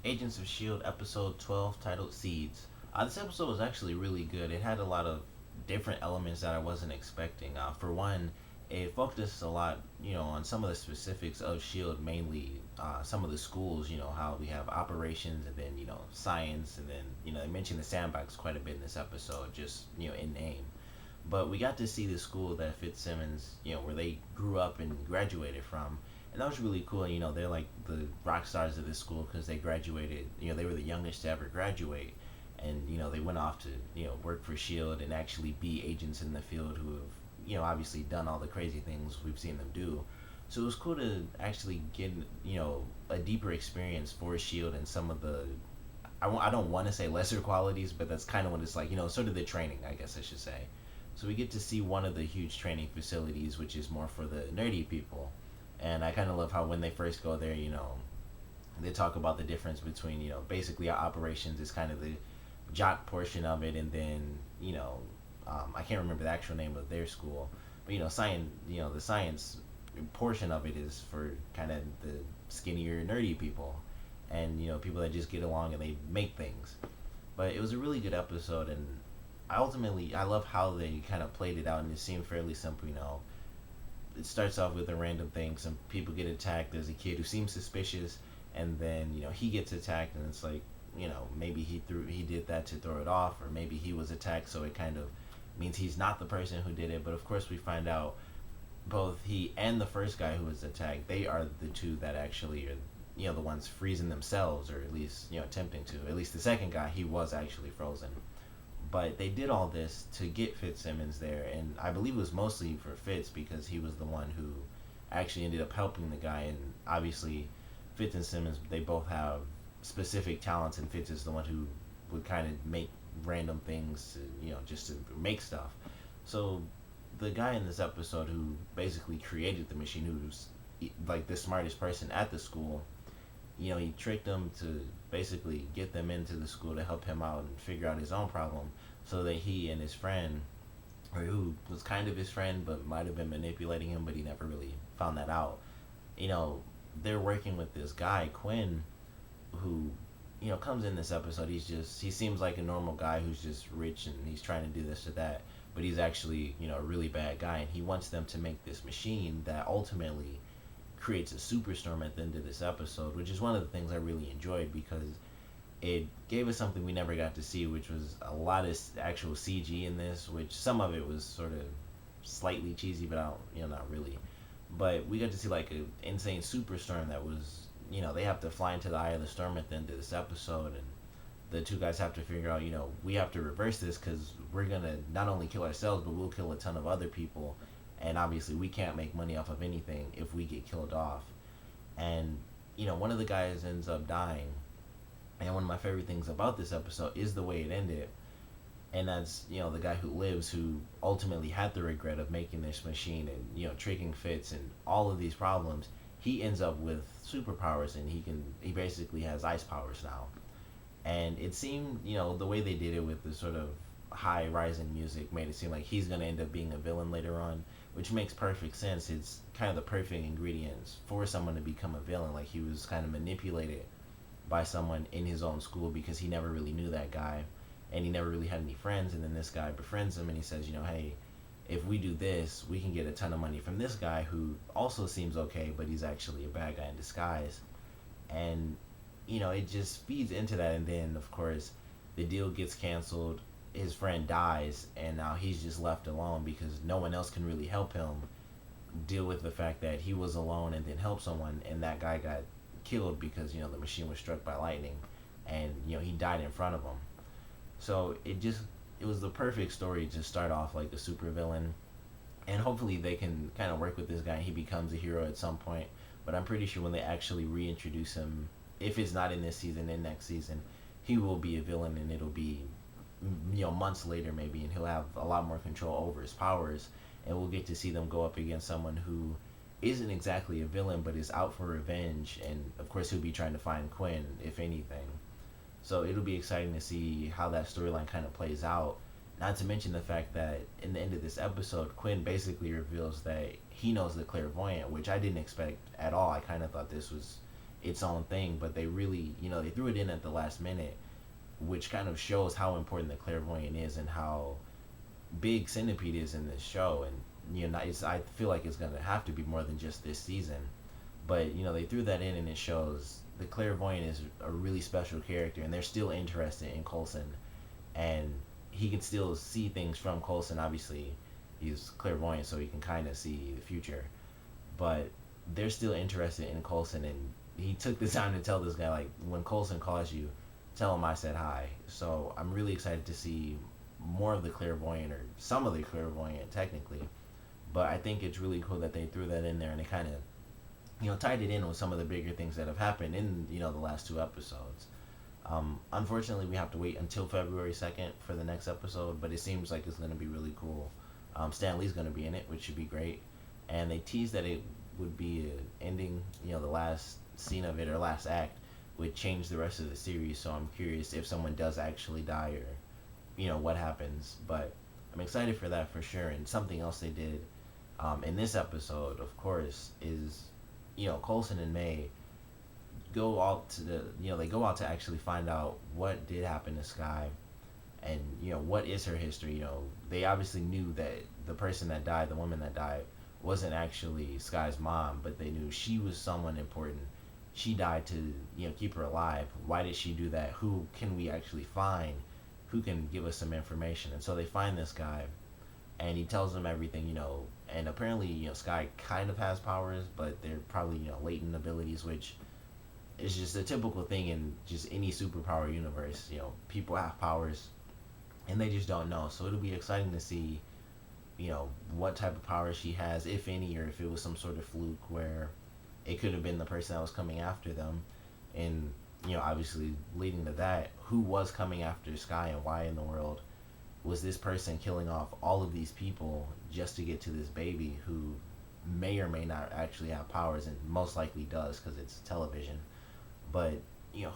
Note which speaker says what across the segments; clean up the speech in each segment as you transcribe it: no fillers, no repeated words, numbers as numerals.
Speaker 1: Agents of S.H.I.E.L.D. episode 12 titled Seeds. This episode was actually really good. It had a lot of different elements that I wasn't expecting. For one, it focused a lot, on some of the specifics of S.H.I.E.L.D., mainly some of the schools, how we have operations and then, science, and then, they mentioned the sandbags quite a bit in this episode, just, in name. But we got to see the school that Fitzsimmons, where they grew up and graduated from, and that was really cool. They're like the rock stars of this school because they graduated. They were the youngest to ever graduate, and they went off to work for Shield and actually be agents in the field who have obviously done all the crazy things we've seen them do. So it was cool to actually get a deeper experience for Shield and some of the I don't want to say lesser qualities, but that's kind of what it's like. Sort of the training, I guess I should say. So we get to see one of the huge training facilities, which is more for the nerdy people. And I kind of love how when they first go there, they talk about the difference between, basically our operations is kind of the jock portion of it, and then, I can't remember the actual name of their school, but science, the science portion of it is for kind of the skinnier, nerdy people, and people that just get along and they make things. But it was a really good episode, and I love how they kind of played it out, and it seemed fairly simple. It starts off with a random thing. Some people get attacked. There's a kid who seems suspicious, and then he gets attacked, and it's like maybe he did that to throw it off, or maybe he was attacked, so it kind of means he's not the person who did it. But of course, we find out both he and the first guy who was attacked, they are the two that actually are the ones freezing themselves, or at least attempting to. At least the second guy, he was actually frozen. But they did all this to get Fitzsimmons there, and I believe it was mostly for Fitz because he was the one who actually ended up helping the guy. And obviously, Fitz and Simmons, they both have specific talents, and Fitz is the one who would kind of make random things, to, just to make stuff. So the guy in this episode who basically created the machine, who's like the smartest person at the school, he tricked them to basically get them into the school to help him out and figure out his own problem, so that he and his friend, or who was kind of his friend but might have been manipulating him, but he never really found that out. You know, they're working with this guy Quinn, who comes in this episode. He seems like a normal guy who's just rich and he's trying to do this or that, but he's actually a really bad guy, and he wants them to make this machine that ultimately creates a superstorm at the end of this episode, which is one of the things I really enjoyed because it gave us something we never got to see, which was a lot of actual CG in this, which some of it was sort of slightly cheesy, but I don't, not really. But we got to see like an insane superstorm that was, they have to fly into the eye of the storm at the end of this episode, and the two guys have to figure out, we have to reverse this because we're gonna not only kill ourselves, but we'll kill a ton of other people, and obviously we can't make money off of anything if we get killed off. And one of the guys ends up dying, and one of my favorite things about this episode is the way it ended. And that's the guy who lives, who ultimately had the regret of making this machine and tricking Fitz and all of these problems. He ends up with superpowers, and he basically has ice powers now. And it seemed, the way they did it with the sort of high rising music made it seem like he's going to end up being a villain later on, which makes perfect sense. It's kind of the perfect ingredients for someone to become a villain. Like, he was kind of manipulated by someone in his own school because he never really knew that guy, and he never really had any friends. And then this guy befriends him, and he says, hey, if we do this, we can get a ton of money from this guy who also seems okay, but he's actually a bad guy in disguise. And it just feeds into that. And then of course the deal gets canceled, his friend dies, and now he's just left alone because no one else can really help him deal with the fact that he was alone and then help someone, and that guy got killed because the machine was struck by lightning, and he died in front of him. So it was the perfect story to start off like a super villain, and hopefully they can kind of work with this guy and he becomes a hero at some point. But I'm pretty sure when they actually reintroduce him, if it's not in this season, in next season, he will be a villain, and it'll be months later maybe, and he'll have a lot more control over his powers, and we'll get to see them go up against someone who isn't exactly a villain but is out for revenge, and of course he'll be trying to find Quinn if anything. So it'll be exciting to see how that storyline kind of plays out. Not to mention the fact that in the end of this episode, Quinn basically reveals that he knows the clairvoyant, which I didn't expect at all. I kind of thought this was its own thing, but they really, they threw it in at the last minute, which kind of shows how important the clairvoyant is and how big Centipede is in this show. And I feel like it's gonna have to be more than just this season. But they threw that in, and it shows the clairvoyant is a really special character, and they're still interested in Coulson, and he can still see things from Coulson. Obviously, he's clairvoyant, so he can kind of see the future, but they're still interested in Coulson, and he took the time to tell this guy, like, when Coulson calls you, tell him I said hi. So I'm really excited to see more of the clairvoyant, or some of the clairvoyant technically. But I think it's really cool that they threw that in there, and they kind of tied it in with some of the bigger things that have happened in the last two episodes. Unfortunately, we have to wait until February 2nd for the next episode, but it seems like it's going to be really cool. Stan Lee's going to be in it, which should be great. And they teased that it would be a ending, the last scene of it, or last act, would change the rest of the series. So I'm curious if someone does actually die, or what happens. But I'm excited for that for sure. And something else they did in this episode, of course, is Coulson and May go out to they go out to actually find out what did happen to Skye, and what is her history. They obviously knew that the person that died, the woman that died, wasn't actually Skye's mom, but they knew she was someone important. She died to keep her alive. Why did she do that? Who can we actually find? Who can give us some information? And so they find this guy, and he tells them everything. And apparently Skye kind of has powers, but they're probably latent abilities, which is just a typical thing in just any superpower universe. People have powers, and they just don't know. So it'll be exciting to see what type of power she has, if any, or if it was some sort of fluke where it could have been the person that was coming after them. And obviously leading to that, who was coming after Skye, and why in the world was this person killing off all of these people just to get to this baby who may or may not actually have powers, and most likely does because it's television. But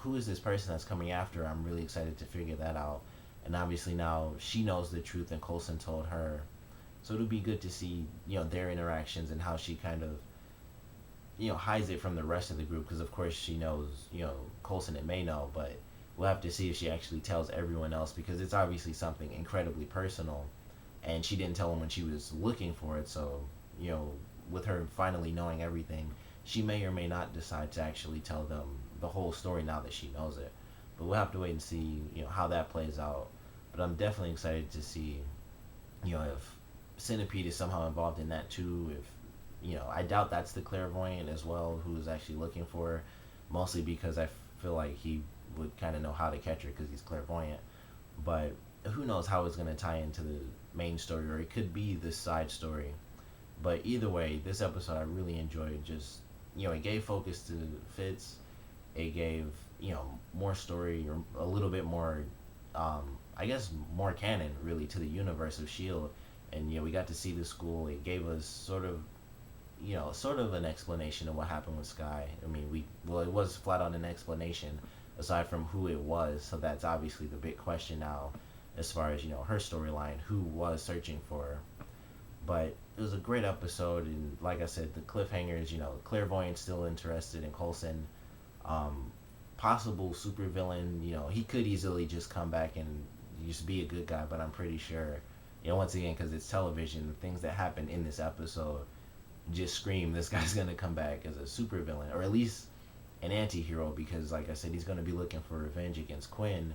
Speaker 1: who is this person that's coming after her? I'm really excited to figure that out. And obviously now she knows the truth, and Coulson told her. So it'll be good to see their interactions, and how she kind of hides it from the rest of the group, because of course she knows Coulson and May know, but we'll have to see if she actually tells everyone else, because it's obviously something incredibly personal, and she didn't tell them when she was looking for it. So with her finally knowing everything, she may or may not decide to actually tell them the whole story now that she knows it. But we'll have to wait and see how that plays out. But I'm definitely excited to see if Centipede is somehow involved in that too. If I doubt that's the clairvoyant as well who is actually looking for her, mostly because I feel like he would kind of know how to catch her because he's clairvoyant. But who knows how it's going to tie into the main story, or it could be the side story. But either way, this episode I really enjoyed. Just it gave focus to Fitz. It gave more story, or a little bit more, I guess more canon really to the universe of Shield. And we got to see the school. It gave us sort of an explanation of what happened with Skye. I mean, it was flat out an explanation aside from who it was. So that's obviously the big question now, as far as her storyline, who was searching for her. But it was a great episode, and like I said, the cliffhangers. Clairvoyant's still interested in Coulson. Possible supervillain. He could easily just come back and just be a good guy, but I'm pretty sure. Once again, because it's television, the things that happen in this episode just scream this guy's gonna come back as a supervillain, or at least an anti-hero, because like I said, he's gonna be looking for revenge against Quinn,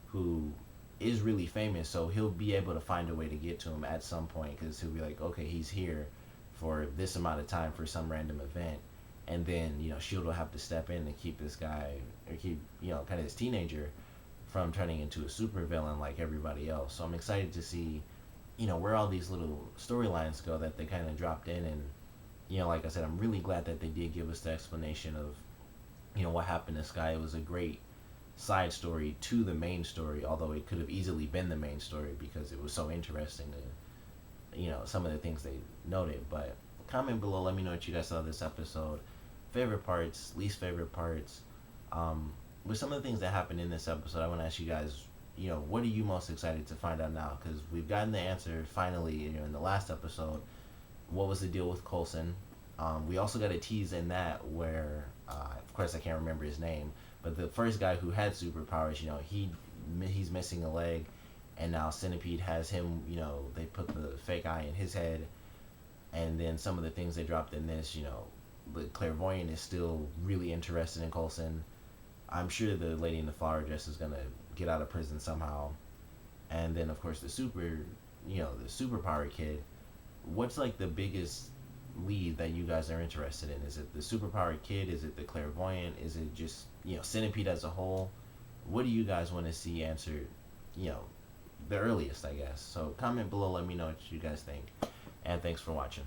Speaker 1: who is really famous. So he'll be able to find a way to get to him at some point, because he'll be like, okay, he's here for this amount of time for some random event, and then Shield will have to step in and keep this guy, or keep kind of this teenager from turning into a supervillain like everybody else. So I'm excited to see where all these little storylines go that they kind of dropped in. And like I said, I'm really glad that they did give us the explanation of what happened to Skye. It was a great side story to the main story, although it could have easily been the main story because it was so interesting to some of the things they noted. But comment below, let me know what you guys saw this episode, favorite parts, least favorite parts. With some of the things that happened in this episode, I want to ask you guys, what are you most excited to find out now? Because we've gotten the answer finally in the last episode. What was the deal with Coulson? We also got a tease in that where Of course, I can't remember his name, but the first guy who had superpowers, he's missing a leg, and now Centipede has him. They put the fake eye in his head, and then some of the things they dropped in this, the clairvoyant is still really interested in Coulson. I'm sure the lady in the flower dress is gonna get out of prison somehow, and then of course the superpower kid. What's like the biggest lead that you guys are interested in? Is it the superpowered kid? Is it the clairvoyant? Is it just Centipede as a whole? What do you guys want to see answered? You know, the earliest, I guess. So comment below, let me know what you guys think, and thanks for watching.